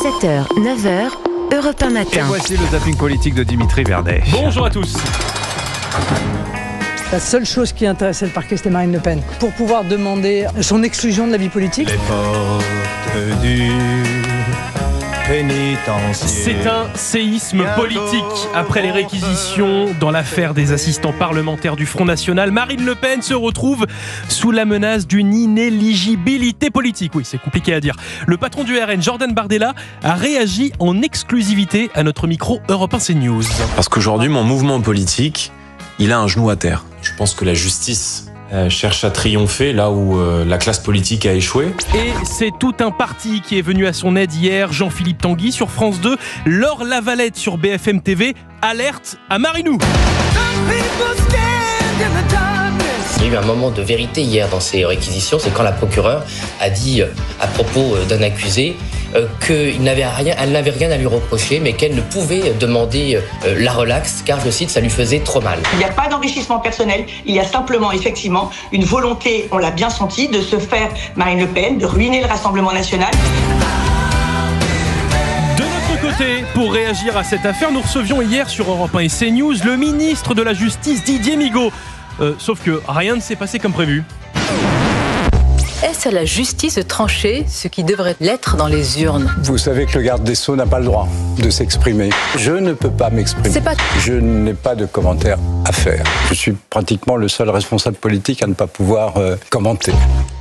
7h, 9h, Europe 1 matin. Et voici le zapping politique de Dimitri Vernet. Bonjour à tous. La seule chose qui intéressait le parquet, c'était Marine Le Pen. Pour pouvoir demander son exclusion de la vie politique. Les portes du pénitencier. C'est un séisme politique. Après les réquisitions dans l'affaire des assistants parlementaires du Front National, Marine Le Pen se retrouve sous la menace d'une inéligibilité politique. Oui, c'est compliqué à dire. Le patron du RN, Jordan Bardella, a réagi en exclusivité à notre micro Europe 1 CNews. Parce qu'aujourd'hui, mon mouvement politique, il a un genou à terre. Je pense que la justice cherche à triompher là où la classe politique a échoué. Et c'est tout un parti qui est venu à son aide hier. Jean-Philippe Tanguy sur France 2, Laure Lavalette sur BFM TV, alerte à Marinou. Il y a eu un moment de vérité hier dans ces réquisitions, c'est quand la procureure a dit à propos d'un accusé qu'elle n'avait rien à lui reprocher, mais qu'elle ne pouvait demander la relaxe, car, je cite, ça lui faisait trop mal. Il n'y a pas d'enrichissement personnel, il y a simplement, effectivement, une volonté, on l'a bien senti, de se faire Marine Le Pen, de ruiner le Rassemblement national. De notre côté, pour réagir à cette affaire, nous recevions hier sur Europe 1 et CNews le ministre de la Justice, Didier Migaud. Sauf que rien ne s'est passé comme prévu. Est-ce à la justice de trancher ce qui devrait l'être dans les urnes? Vous savez que le garde des Sceaux n'a pas le droit de s'exprimer. Je ne peux pas m'exprimer. Je n'ai pas de commentaires à faire. Je suis pratiquement le seul responsable politique à ne pas pouvoir commenter.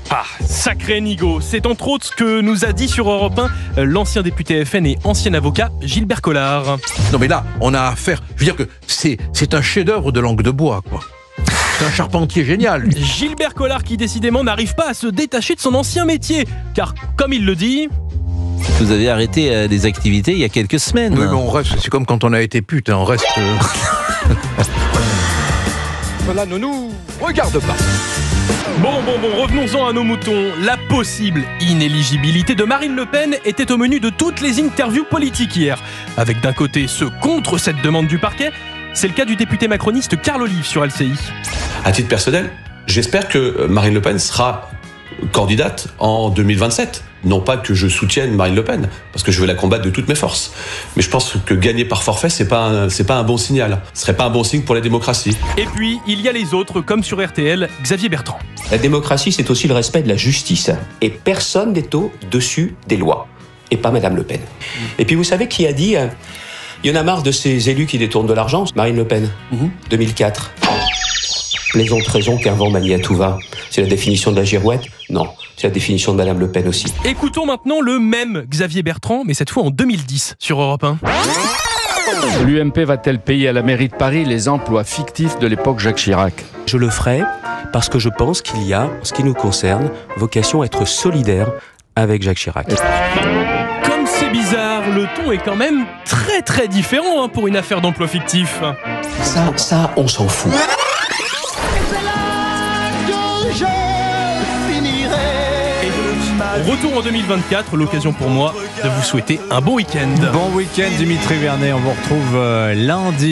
Ah, sacré Nigo. C'est entre autres ce que nous a dit sur Europe 1 l'ancien député FN et ancien avocat Gilbert Collard. Non mais là, on a affaire... Je veux dire que c'est un chef-d'œuvre de langue de bois, quoi. C'est un charpentier génial. Lui. Gilbert Collard qui décidément n'arrive pas à se détacher de son ancien métier. Car, comme il le dit... Vous avez arrêté des activités il y a quelques semaines. Oui, mais on reste, c'est comme quand on a été pute, hein, on reste... Voilà, ne nous regarde pas. Bon, revenons-en à nos moutons. La possible inéligibilité de Marine Le Pen était au menu de toutes les interviews politiques hier. Avec d'un côté ceux contre cette demande du parquet, c'est le cas du député macroniste Carl Olive sur LCI. À titre personnel, j'espère que Marine Le Pen sera candidate en 2027. Non pas que je soutienne Marine Le Pen, parce que je veux la combattre de toutes mes forces. Mais je pense que gagner par forfait, c'est pas un bon signal. Ce serait pas un bon signe pour la démocratie. Et puis, il y a les autres, comme sur RTL, Xavier Bertrand. La démocratie, c'est aussi le respect de la justice. Et personne n'est au-dessus des lois. Et pas Madame Le Pen. Et puis vous savez qui a dit... Il y en a marre de ces élus qui détournent de l'argent. Marine Le Pen, 2004. Plaisante raison qu'un vent manie à tout va. C'est la définition de la girouette? Non, c'est la définition de Madame Le Pen aussi. Écoutons maintenant le même Xavier Bertrand, mais cette fois en 2010 sur Europe 1. L'UMP va-t-elle payer à la mairie de Paris les emplois fictifs de l'époque Jacques Chirac? Je le ferai parce que je pense qu'il y a, en ce qui nous concerne, vocation à être solidaire avec Jacques Chirac. Comme c'est bizarre, le ton est quand même très très différent pour une affaire d'emploi fictif. Ça, on s'en fout. Retour en 2024, l'occasion pour moi de vous souhaiter un bon week-end. Bon week-end Dimitri Vernet, on vous retrouve lundi.